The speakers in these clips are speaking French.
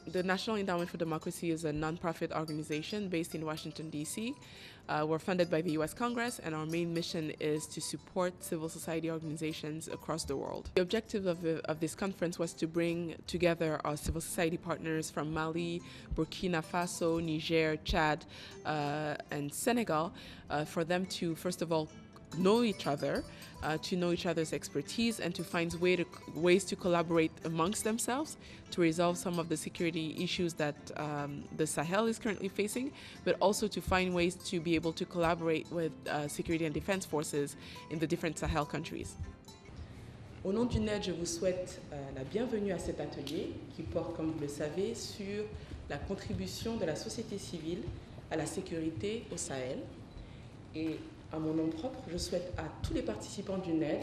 The National Endowment for Democracy is a nonprofit organization based in Washington, D.C. We're funded by the U.S. Congress, and our main mission is to support civil society organizations across the world. The objective of this conference was to bring together our civil society partners from Mali, Burkina Faso, Niger, Chad, and Senegal, for them to, first of all, know each other, to know each other's expertise, and to find ways to collaborate amongst themselves to resolve some of the security issues that the Sahel is currently facing, but also to find ways to be able to collaborate with security and defense forces in the different Sahel countries. Au nom du NED, je vous souhaite la bienvenue à cet atelier qui porte, comme vous le savez, sur la contribution de la société civile à la sécurité au Sahel. Et à mon nom propre, je souhaite à tous les participants du NED,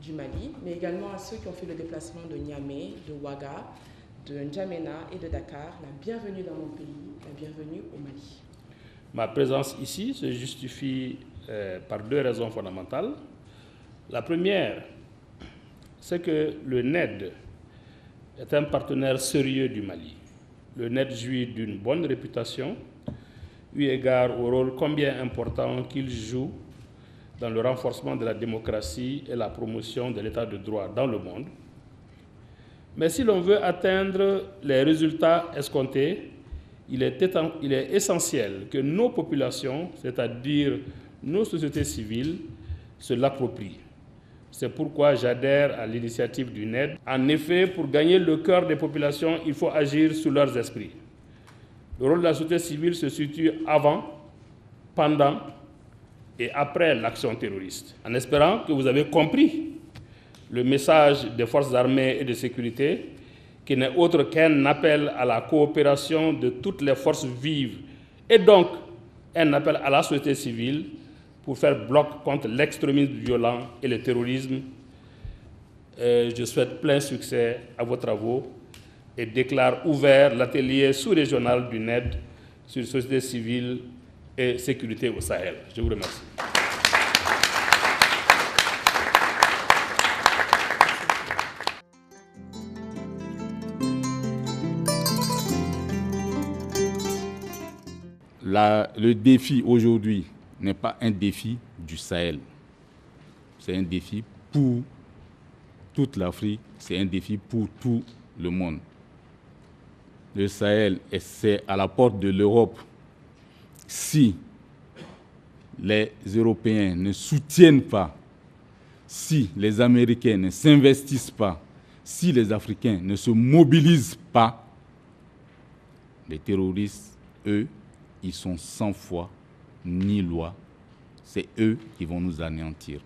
du Mali, mais également à ceux qui ont fait le déplacement de Niamey, de Ouaga, de N'Djamena et de Dakar, la bienvenue dans mon pays, la bienvenue au Mali. Ma présence ici se justifie par deux raisons fondamentales. La première, c'est que le NED est un partenaire sérieux du Mali. Le NED jouit d'une bonne réputation, eu égard au rôle combien important qu'il joue dans le renforcement de la démocratie et la promotion de l'état de droit dans le monde. Mais si l'on veut atteindre les résultats escomptés, il est essentiel que nos populations, c'est-à-dire nos sociétés civiles, se l'approprient. C'est pourquoi j'adhère à l'initiative du NED. En effet, pour gagner le cœur des populations, il faut agir sous leurs esprits. Le rôle de la société civile se situe avant, pendant et après l'action terroriste. En espérant que vous avez compris le message des forces armées et de sécurité, qui n'est autre qu'un appel à la coopération de toutes les forces vives et donc un appel à la société civile pour faire bloc contre l'extrémisme violent et le terrorisme. Je souhaite plein succès à vos travaux et déclare ouvert l'atelier sous-régional du NED sur société civile et sécurité au Sahel. Je vous remercie. Le défi aujourd'hui n'est pas un défi du Sahel. C'est un défi pour toute l'Afrique, c'est un défi pour tout le monde. Le Sahel, c'est à la porte de l'Europe. Si les Européens ne soutiennent pas, si les Américains ne s'investissent pas, si les Africains ne se mobilisent pas, les terroristes, eux, ils sont sans foi ni loi. C'est eux qui vont nous anéantir.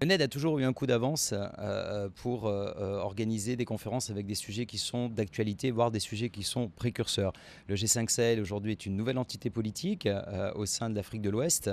Le NED a toujours eu un coup d'avance pour organiser des conférences avec des sujets qui sont d'actualité, voire des sujets qui sont précurseurs. Le G5 Sahel aujourd'hui est une nouvelle entité politique au sein de l'Afrique de l'Ouest.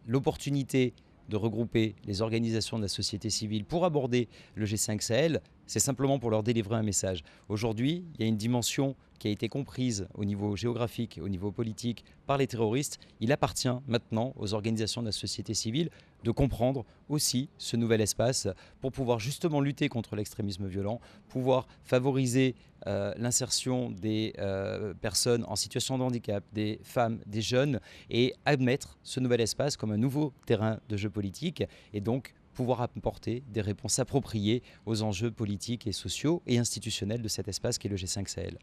L'opportunité de regrouper les organisations de la société civile pour aborder le G5 Sahel, c'est simplement pour leur délivrer un message. Aujourd'hui, il y a une dimension qui a été comprise au niveau géographique, au niveau politique par les terroristes. Il appartient maintenant aux organisations de la société civile de comprendre aussi ce nouvel espace pour pouvoir justement lutter contre l'extrémisme violent, pouvoir favoriser l'insertion des personnes en situation de handicap, des femmes, des jeunes, et admettre ce nouvel espace comme un nouveau terrain de jeu politique, et donc pouvoir apporter des réponses appropriées aux enjeux politiques et sociaux et institutionnels de cet espace qu'est le G5 Sahel.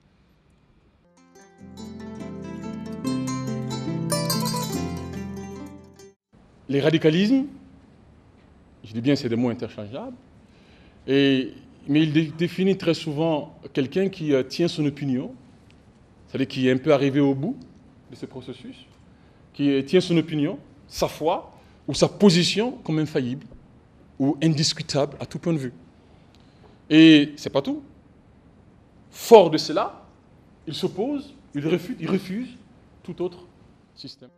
Les radicalismes, je dis bien c'est des mots interchangeables, mais il définit très souvent quelqu'un qui tient son opinion, c'est-à-dire qui est un peu arrivé au bout de ce processus, qui tient son opinion, sa foi ou sa position comme infaillible ou indiscutable à tout point de vue. Et c'est pas tout. Fort de cela, il s'oppose, il refuse tout autre système.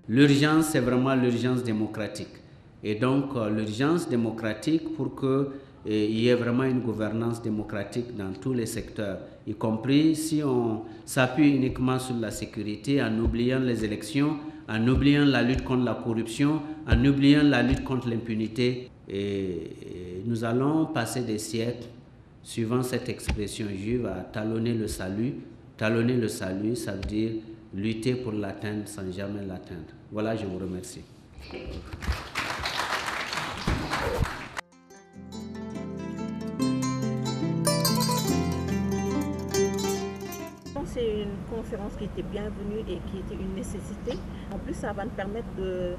L'urgence, c'est vraiment l'urgence démocratique. Et donc, l'urgence démocratique pour que il y ait vraiment une gouvernance démocratique dans tous les secteurs, y compris si on s'appuie uniquement sur la sécurité en oubliant les élections, en oubliant la lutte contre la corruption, en oubliant la lutte contre l'impunité. Et nous allons passer des siècles, suivant cette expression juive, à talonner le salut. Talonner le salut, ça veut dire lutter pour l'atteindre sans jamais l'atteindre. Voilà, je vous remercie. C'est une conférence qui était bienvenue et qui était une nécessité. En plus, ça va nous permettre de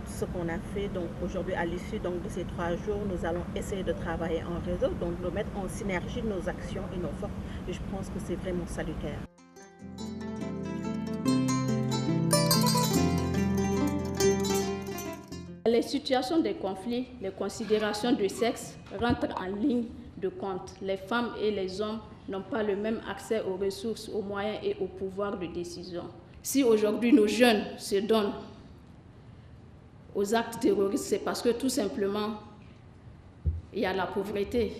ce qu'on a fait. Donc aujourd'hui, à l'issue de ces 3 jours, nous allons essayer de travailler en réseau, donc de mettre en synergie nos actions et nos forces. Et je pense que c'est vraiment salutaire. Les situations de conflit, les considérations de sexe rentrent en ligne de compte. Les femmes et les hommes n'ont pas le même accès aux ressources, aux moyens et au pouvoir de décision. Si aujourd'hui nos jeunes se donnent aux actes terroristes, c'est parce que tout simplement, il y a la pauvreté.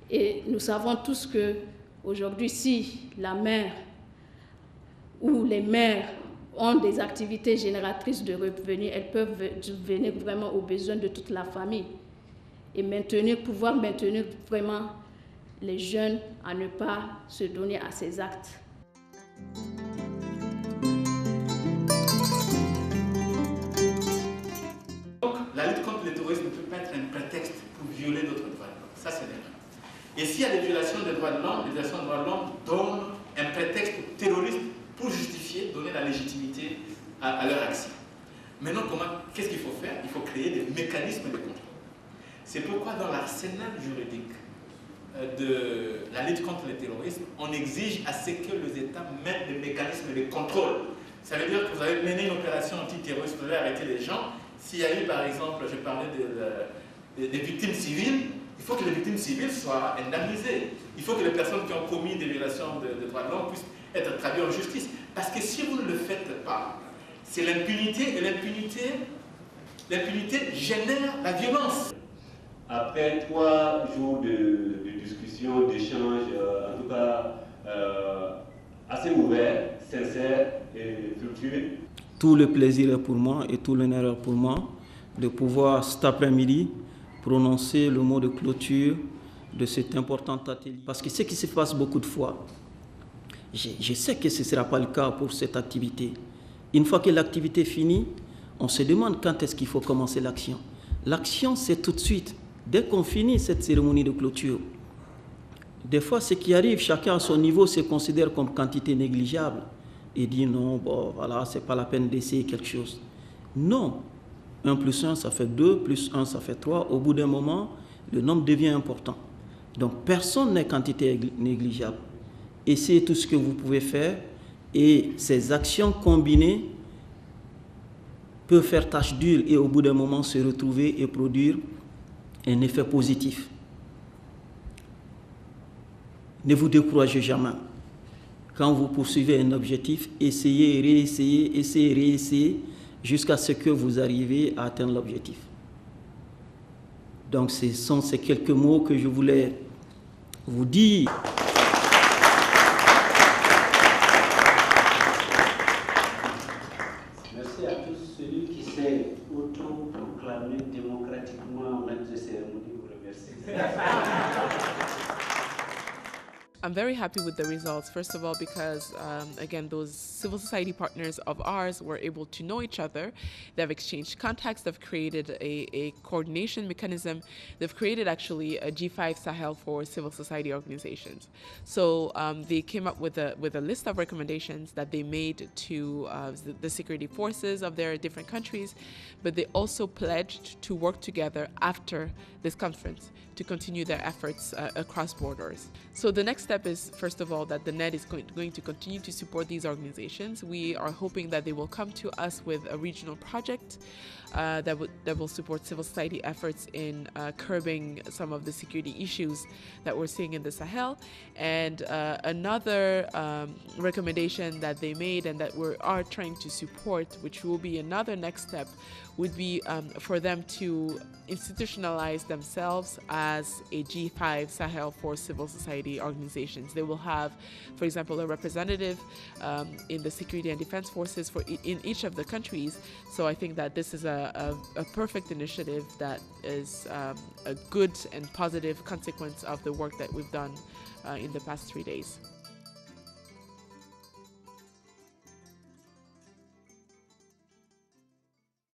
Et nous savons tous qu'aujourd'hui, si la mère ou les mères ont des activités génératrices de revenus, elles peuvent venir vraiment aux besoins de toute la famille et pouvoir maintenir vraiment les jeunes à ne pas se donner à ces actes. Donc, la lutte contre le terrorisme ne peut pas être un prétexte pour violer d'autres droits de l'homme. Ça, c'est l'erreur. Et s'il y a des violations des droits de l'homme, les violations des droits de l'homme donnent un prétexte aux terroristes pour justifier, donner la légitimité à leur action. Maintenant, qu'est-ce qu'il faut faire? Il faut créer des mécanismes de contrôle. C'est pourquoi dans l'arsenal juridique de la lutte contre le terrorisme, on exige à ce que les États mettent des mécanismes de contrôle. Ça veut dire que vous avez mené une opération antiterroriste, vous avez arrêté les gens. S'il y a eu, par exemple, je parlais des victimes civiles, il faut que les victimes civiles soient indemnisées. Il faut que les personnes qui ont commis des violations de droits de l'homme puissent être traduites en justice. Parce que si vous ne le faites pas, c'est l'impunité, et l'impunité génère la violence. Après 3 jours de discussion, d'échange, en tout cas assez ouvert, sincère et fructueux. Tout le plaisir est pour moi et tout l'honneur est pour moi de pouvoir cet après-midi prononcer le mot de clôture de cet important atelier. Parce que ce qui se passe beaucoup de fois, je sais que ce ne sera pas le cas pour cette activité. Une fois que l'activité est finie, on se demande quand est-ce qu'il faut commencer l'action. L'action, c'est tout de suite. Dès qu'on finit cette cérémonie de clôture, des fois, ce qui arrive, chacun à son niveau se considère comme quantité négligeable et dit non, bon, voilà, c'est pas la peine d'essayer quelque chose. Non. 1 plus 1, ça fait 2, plus 1, ça fait 3. Au bout d'un moment, le nombre devient important. Donc, personne n'est quantité négligeable. Essayez tout ce que vous pouvez faire et ces actions combinées peuvent faire tâche d'huile et au bout d'un moment se retrouver et produire un effet positif. Ne vous découragez jamais. Quand vous poursuivez un objectif, essayez, réessayez, essayez, réessayez, jusqu'à ce que vous arriviez à atteindre l'objectif. Donc ce sont ces quelques mots que je voulais vous dire. Merci à tous celui qui s'est auto-proclamé démocratiquement maître de cérémonie. Vous remercie. I'm very happy with the results, first of all, because, again, those civil society partners of ours were able to know each other. They've exchanged contacts. They've created a coordination mechanism. They've created, actually, a G5 Sahel for civil society organizations. So they came up with a list of recommendations that they made to the security forces of their different countries, but they also pledged to work together after this conference to continue their efforts across borders. So the next step is, first of all, that the NED is going to continue to support these organizations. We are hoping that they will come to us with a regional project that will support civil society efforts in curbing some of the security issues that we're seeing in the Sahel. And another recommendation that they made and that we are trying to support, which will be another next step, would be for them to institutionalize themselves as a G5 Sahel for civil society organizations. They will have, for example, a representative in the security and defense forces in each of the countries. So I think that this is a perfect initiative that is a good and positive consequence of the work that we've done in the past 3 days.